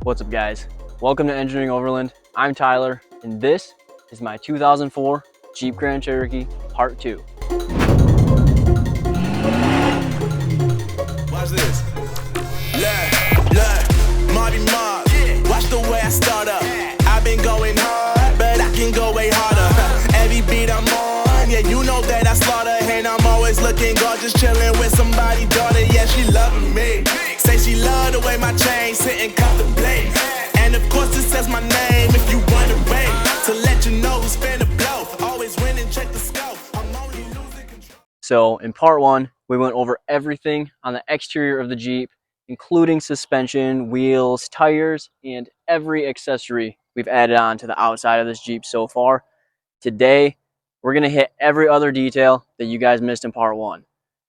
What's up, guys? Welcome to Engineering Overland. I'm Tyler, and this is my 2004 Jeep Grand Cherokee Part 2. Watch this. Look, Marty Mark. Watch the way I start up. I've been going hard, but I can go way harder. Every beat I'm on, yeah, you know that I slaughter. And I'm always looking gorgeous, chilling with somebody's daughter. Yeah, she loving me. Say she love the way my chain sit and contemplate. And of course it says my name if you wondering. To let you know who's finna blow. Always win and check the scope. I'm only losing control. So in Part 1, we went over everything on the exterior of the Jeep, including suspension, wheels, tires, and every accessory we've added on to the outside of this Jeep so far. Today, we're going to hit every other detail that you guys missed in Part 1.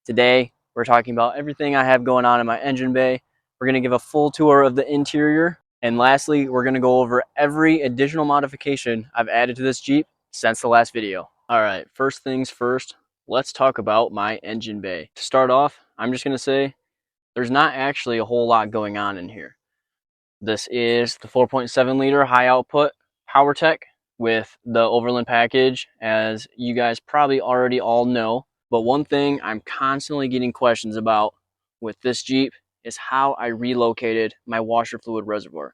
Today, we're talking about everything I have going on in my engine bay. We're going to give a full tour of the interior. And lastly, we're going to go over every additional modification I've added to this Jeep since the last video. All right, first things first, let's talk about my engine bay. To start off, I'm just going to say there's not actually a whole lot going on in here. This is the 4.7 liter high output PowerTech with the Overland package, as you guys probably already all know. But one thing I'm constantly getting questions about with this Jeep is how I relocated my washer fluid reservoir.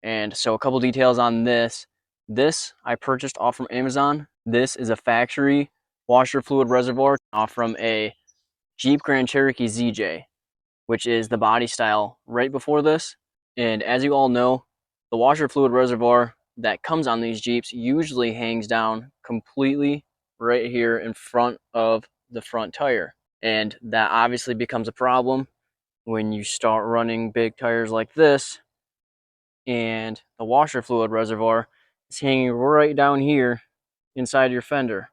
And so a couple details on this. This I purchased off from Amazon. This is a factory washer fluid reservoir off from a Jeep Grand Cherokee ZJ, which is the body style right before this. And as you all know, the washer fluid reservoir that comes on these Jeeps usually hangs down completely right here in front of the front tire. And that obviously becomes a problem when you start running big tires like this, and the washer fluid reservoir is hanging right down here inside your fender,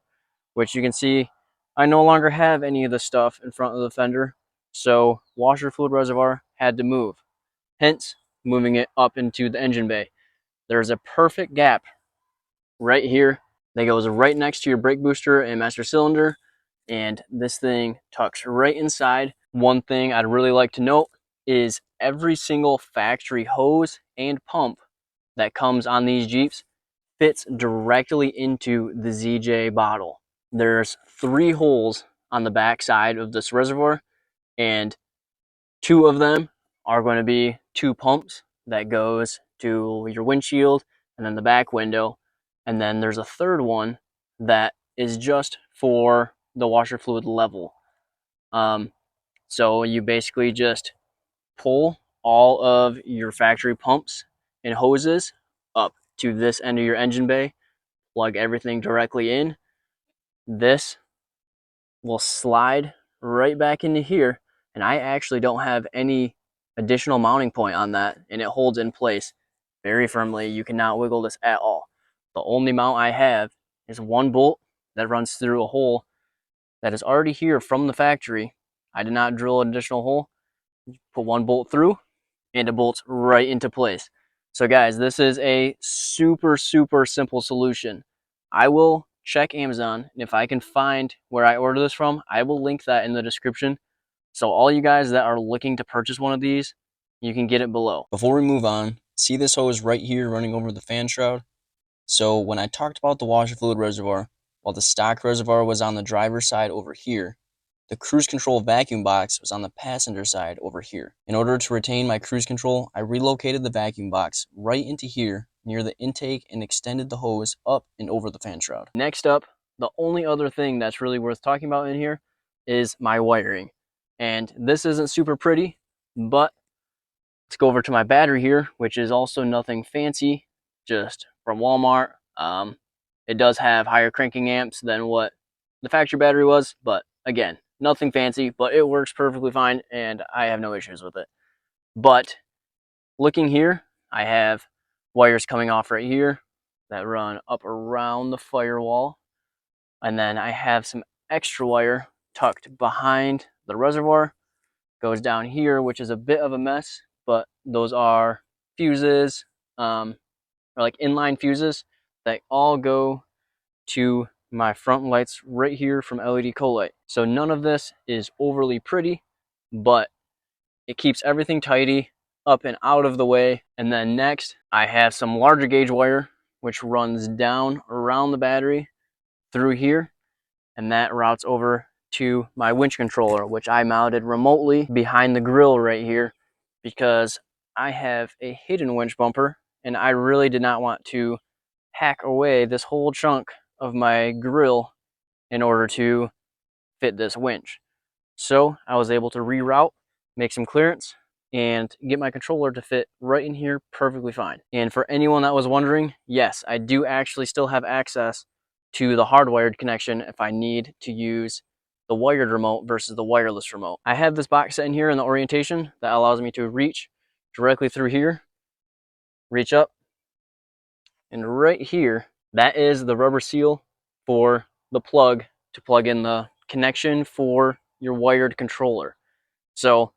which you can see I no longer have any of the stuff in front of the fender, so washer fluid reservoir had to move, hence moving it up into the engine bay. There's a perfect gap right here that goes right next to your brake booster and master cylinder, and this thing tucks right inside. One thing I'd really like to note is every single factory hose and pump that comes on these Jeeps fits directly into the ZJ bottle. There's 3 holes on the back side of this reservoir, and 2 of them are going to be 2 pumps that goes to your windshield and then the back window. And then there's a third one that is just for the washer fluid level. So you basically just pull all of your factory pumps and hoses up to this end of your engine bay, plug everything directly in. This will slide right back into here, and I actually don't have any additional mounting point on that, and it holds in place very firmly. You cannot wiggle this at all. The only mount I have is 1 bolt that runs through a hole that is already here from the factory. I did not drill an additional hole. Put 1 bolt through, and it bolts right into place. So guys, this is a super simple solution. I will check Amazon, and if I can find where I order this from, I will link that in the description. So all you guys that are looking to purchase one of these, you can get it below. Before we move on, see this hose right here running over the fan shroud? So when I talked about the washer fluid reservoir, while the stock reservoir was on the driver's side over here, the cruise control vacuum box was on the passenger side over here. In order to retain my cruise control, I relocated the vacuum box right into here near the intake and extended the hose up and over the fan shroud. Next up, the only other thing that's really worth talking about in here is my wiring. And this isn't super pretty, but let's go over to my battery here, which is also nothing fancy, just from Walmart. It does have higher cranking amps than what the factory battery was, but again, nothing fancy, but it works perfectly fine, and I have no issues with it. But looking here, I have wires coming off right here that run up around the firewall, and then I have some extra wire tucked behind the reservoir, goes down here, which is a bit of a mess, but those are fuses, or like inline fuses that all go to my front lights right here from LED Colite. So none of this is overly pretty, but it keeps everything tidy. up and out of the way. And then next, I have some larger gauge wire, which runs down around the battery through here, and that routes over to my winch controller, which I mounted remotely behind the grill right here because I have a hidden winch bumper and I really did not want to hack away this whole chunk of my grill in order to fit this winch. So I was able to reroute, make some clearance, and get my controller to fit right in here perfectly fine. And for anyone that was wondering, yes, I do actually still have access to the hardwired connection if I need to use the wired remote versus the wireless remote. I have this box set in here in the orientation that allows me to reach directly through here, reach up, and right here, that is the rubber seal for the plug to plug in the connection for your wired controller. So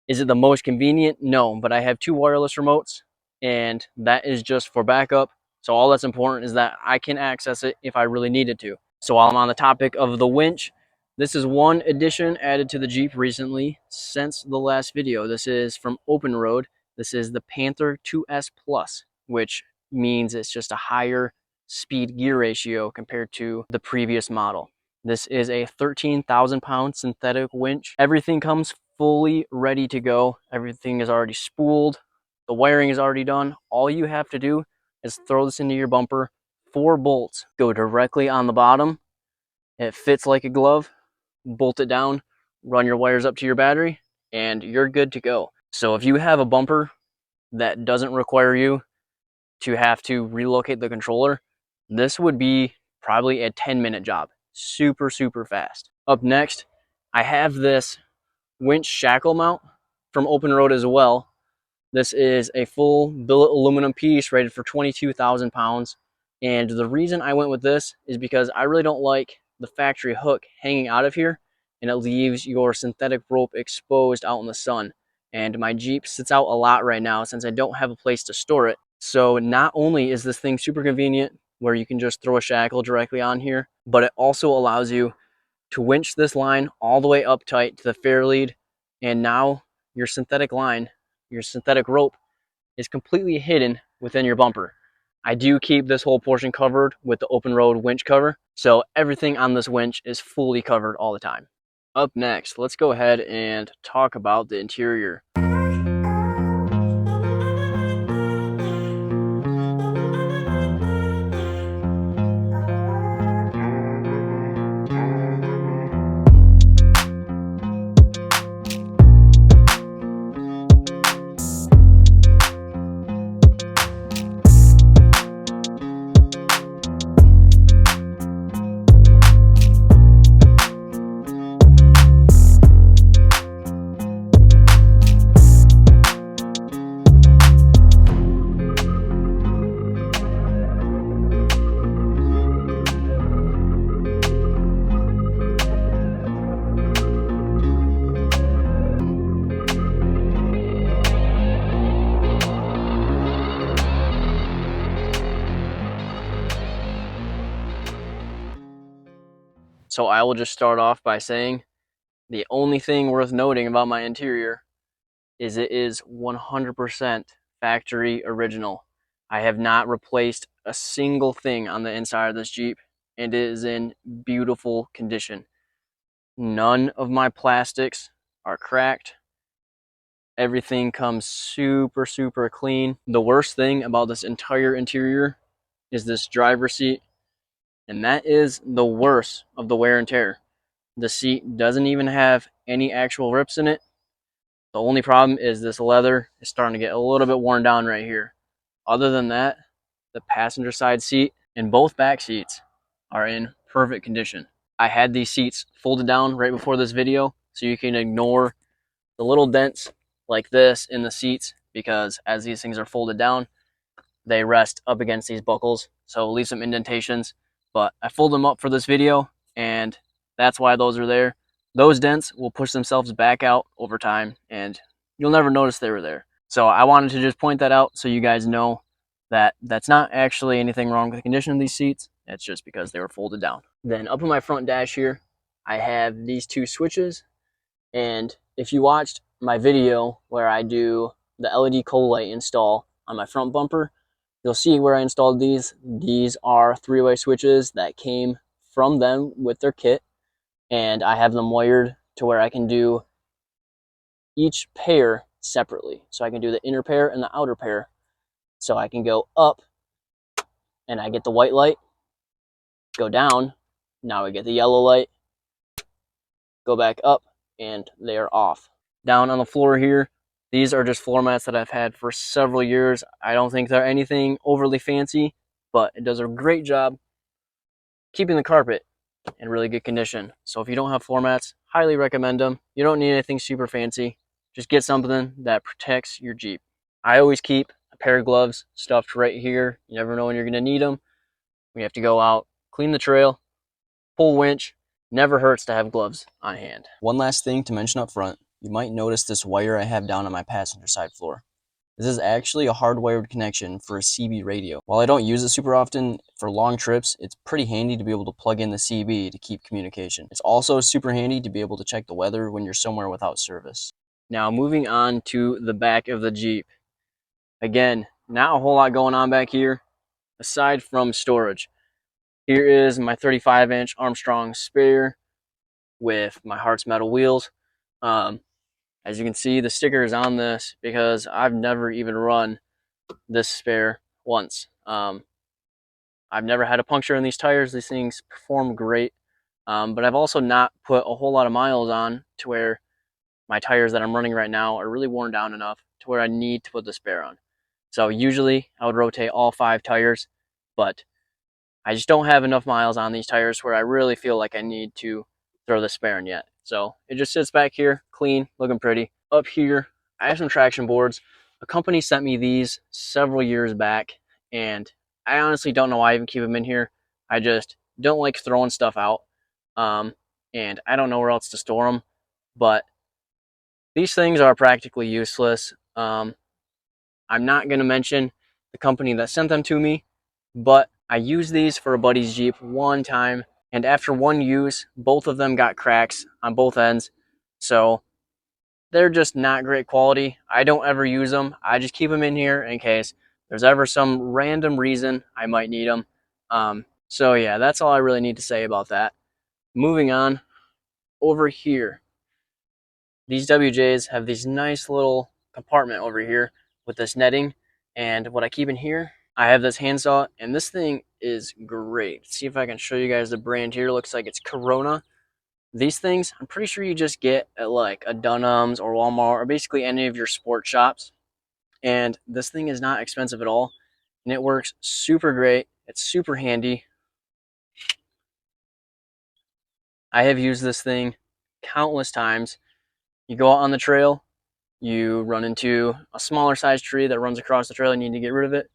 is it the most convenient? No, but I have two wireless remotes and that is just for backup. So all that's important is that I can access it if I really needed to. So while I'm on the topic of the winch, this is one addition added to the Jeep recently since the last video. This is from Open Road. This is the Panther 2S Plus, which means it's just a higher speed gear ratio compared to the previous model. This is a 13,000 pound synthetic winch. Everything comes fully ready to go. Everything is already spooled. The wiring is already done. All you have to do is throw this into your bumper. 4 bolts go directly on the bottom. It fits like a glove. Bolt it down, run your wires up to your battery, and you're good to go. So if you have a bumper that doesn't require you to have to relocate the controller, this would be probably a 10-minute job. Super, super fast. Up next, I have this winch shackle mount from Open Road as well. This is a full billet aluminum piece rated for 22,000 pounds. And the reason I went with this is because I really don't like the factory hook hanging out of here and it leaves your synthetic rope exposed out in the sun. And my Jeep sits out a lot right now since I don't have a place to store it. So not only is this thing super convenient where you can just throw a shackle directly on here, but it also allows you to winch this line all the way up tight to the fair lead. And now your synthetic line, your synthetic rope is completely hidden within your bumper. I do keep this whole portion covered with the Open Road winch cover, so everything on this winch is fully covered all the time. Up next, let's go ahead and talk about the interior. So I will just start off by saying the only thing worth noting about my interior is it is 100% factory original. I have not replaced a single thing on the inside of this Jeep, and it is in beautiful condition. None of my plastics are cracked. Everything comes super, super clean. The worst thing about this entire interior is this driver's seat, and that is the worst of the wear and tear. The seat doesn't even have any actual rips in it. The only problem is this leather is starting to get a little bit worn down right here. Other than that, the passenger side seat and both back seats are in perfect condition. I had these seats folded down right before this video, so you can ignore the little dents like this in the seats because as these things are folded down, they rest up against these buckles, so leave some indentations. But I fold them up for this video, and that's why those are there. Those dents will push themselves back out over time, and you'll never notice they were there. So I wanted to just point that out so you guys know that that's not actually anything wrong with the condition of these seats. It's just because they were folded down. Then up on my front dash here, I have these two switches. And if you watched my video where I do the LED coal light install on my front bumper. You'll see where I installed these. These are three-way switches that came from them with their kit, and I have them wired to where I can do each pair separately. So I can do the inner pair and the outer pair. So I can go up and I get the white light, go down, now I get the yellow light, go back up, and they are off. Down on the floor here, these are just floor mats that I've had for several years. I don't think they're anything overly fancy, but it does a great job keeping the carpet in really good condition. So if you don't have floor mats, highly recommend them. You don't need anything super fancy. Just get something that protects your Jeep. I always keep a pair of gloves stuffed right here. You never know when you're going to need them. We have to go out, clean the trail, pull winch. Never hurts to have gloves on hand. One last thing to mention up front, you might notice this wire I have down on my passenger side floor. This is actually a hardwired connection for a CB radio. While I don't use it super often, for long trips, it's pretty handy to be able to plug in the CB to keep communication. It's also super handy to be able to check the weather when you're somewhere without service. Now moving on to the back of the Jeep. Again, not a whole lot going on back here, aside from storage. Here is my 35-inch Armstrong spare with my Hearts metal wheels. As you can see, the sticker is on this because I've never even run this spare once. I've never had a puncture in these tires. These things perform great. But I've also not put a whole lot of miles on to where my tires that I'm running right now are really worn down enough to where I need to put the spare on. So usually I would rotate all 5 tires, but I just don't have enough miles on these tires where I really feel like I need to throw the spare in yet. So it just sits back here, clean, looking pretty. Up here, I have some traction boards. A company sent me these several years back, and I honestly don't know why I even keep them in here. I just don't like throwing stuff out, and I don't know where else to store them. But these things are practically useless. I'm not going to mention the company that sent them to me, but I used these for a buddy's Jeep one time, and after one use, both of them got cracks on both ends. So they're just not great quality. I don't ever use them. I just keep them in here in case there's ever some random reason I might need them. So yeah, that's all I really need to say about that. Moving on, over here, these WJs have these nice little compartment over here with this netting, and what I keep in here, I have this handsaw, and this thing is great. Let's see if I can show you guys the brand here. Looks like it's Corona. These things, I'm pretty sure you just get at like a Dunham's or Walmart or basically any of your sport shops. And this thing is not expensive at all, and it works super great. It's super handy. I have used this thing countless times. You go out on the trail, you run into a smaller size tree that runs across the trail, you need to get rid of it,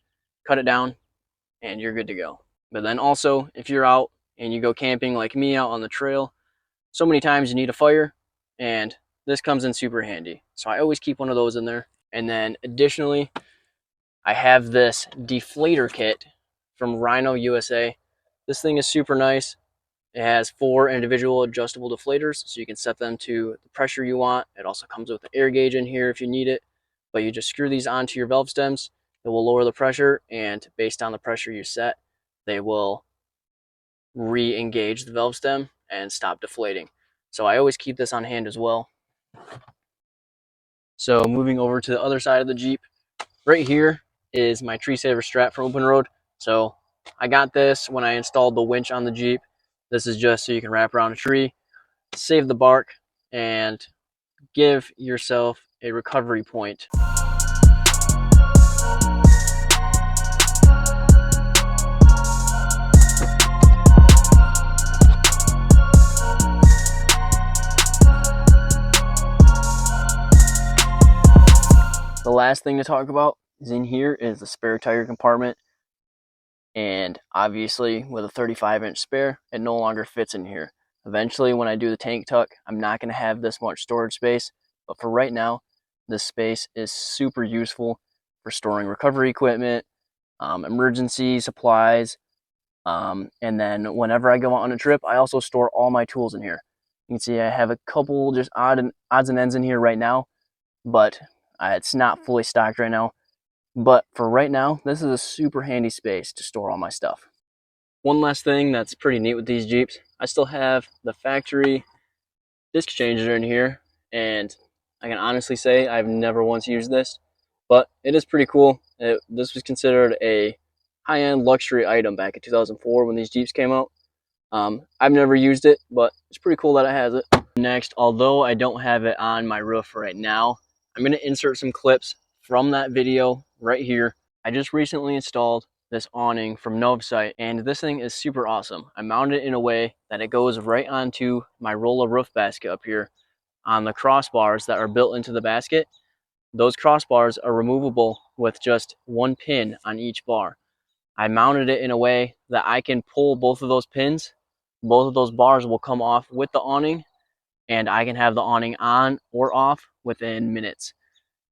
cut it down, and you're good to go. But then also, if you're out and you go camping like me out on the trail, so many times you need a fire, and this comes in super handy. So I always keep one of those in there. And then additionally, I have this deflator kit from Rhino USA. This thing is super nice. It has 4 individual adjustable deflators, so you can set them to the pressure you want. It also comes with an air gauge in here if you need it, but you just screw these onto your valve stems. It will lower the pressure, and based on the pressure you set, they will re-engage the valve stem and stop deflating. So I always keep this on hand as well. So moving over to the other side of the Jeep, right here is my tree saver strap from Open Road. So I got this when I installed the winch on the Jeep. This is just so you can wrap around a tree, save the bark, and give yourself a recovery point. The last thing to talk about is in here is the spare tire compartment. And obviously with a 35-inch spare, it no longer fits in here. Eventually when I do the tank tuck, I'm not going to have this much storage space. But for right now, this space is super useful for storing recovery equipment, emergency supplies, and then whenever I go on a trip, I also store all my tools in here. You can see I have a couple just odds and ends in here right now, but It's not fully stocked right now, but for right now, this is a super handy space to store all my stuff. One last thing that's pretty neat with these Jeeps, I still have the factory disc changer in here, and I can honestly say I've never once used this, but it is pretty cool. This was considered a high-end luxury item back in 2004 when these Jeeps came out. I've never used it, but it's pretty cool that it has it. Next, although I don't have it on my roof right now, I'm going to insert some clips from that video right here. I just recently installed this awning from Novsite, and this thing is super awesome. I mounted it in a way that it goes right onto my roll-up roof basket up here on the crossbars that are built into the basket. Those crossbars are removable with just one pin on each bar. I mounted it in a way that I can pull both of those pins. Both of those bars will come off with the awning, and I can have the awning on or off within minutes.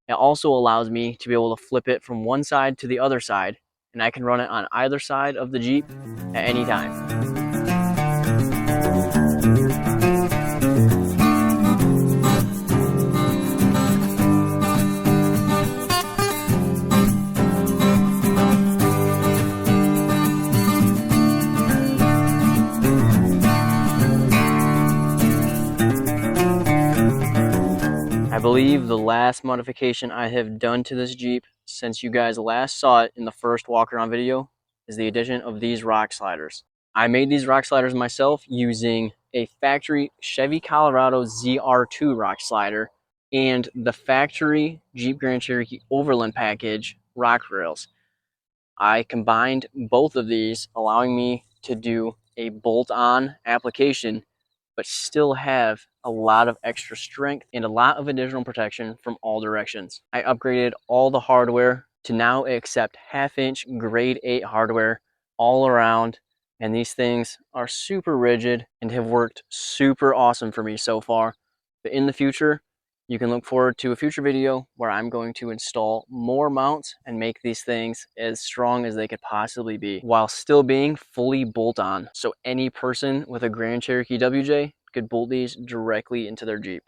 It also allows me to be able to flip it from one side to the other side, and I can run it on either side of the Jeep at any time. I believe the last modification I have done to this Jeep since you guys last saw it in the first walk-around video is the addition of these rock sliders. I made these rock sliders myself using a factory Chevy Colorado ZR2 rock slider and the factory Jeep Grand Cherokee Overland package rock rails. I combined both of these, allowing me to do a bolt-on application but still have a lot of extra strength and a lot of additional protection from all directions. I upgraded all the hardware to now accept 1/2-inch grade 8 hardware all around, and these things are super rigid and have worked super awesome for me so far. But in the future, you can look forward to a future video where I'm going to install more mounts and make these things as strong as they could possibly be while still being fully bolt-on. So any person with a Grand Cherokee WJ could bolt these directly into their Jeep.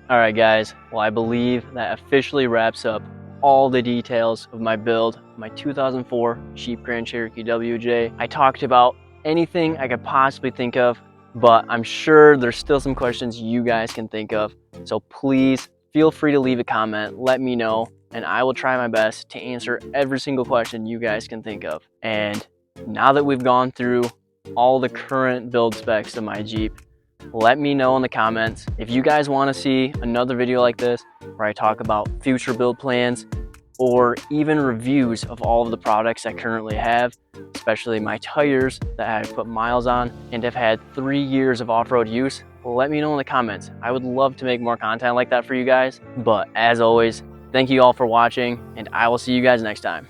All right, guys. Well, I believe that officially wraps up all the details of my build, my 2004 Jeep Grand Cherokee WJ. I talked about anything I could possibly think of, but I'm sure there's still some questions you guys can think of. So please feel free to leave a comment, let me know, and I will try my best to answer every single question you guys can think of. And now that we've gone through all the current build specs of my Jeep, let me know in the comments if you guys want to see another video like this where I talk about future build plans or even reviews of all of the products I currently have, especially my tires that I've put miles on and have had 3 years of off-road use. Let me know in the comments. I would love to make more content like that for you guys. But as always, thank you all for watching, and I will see you guys next time.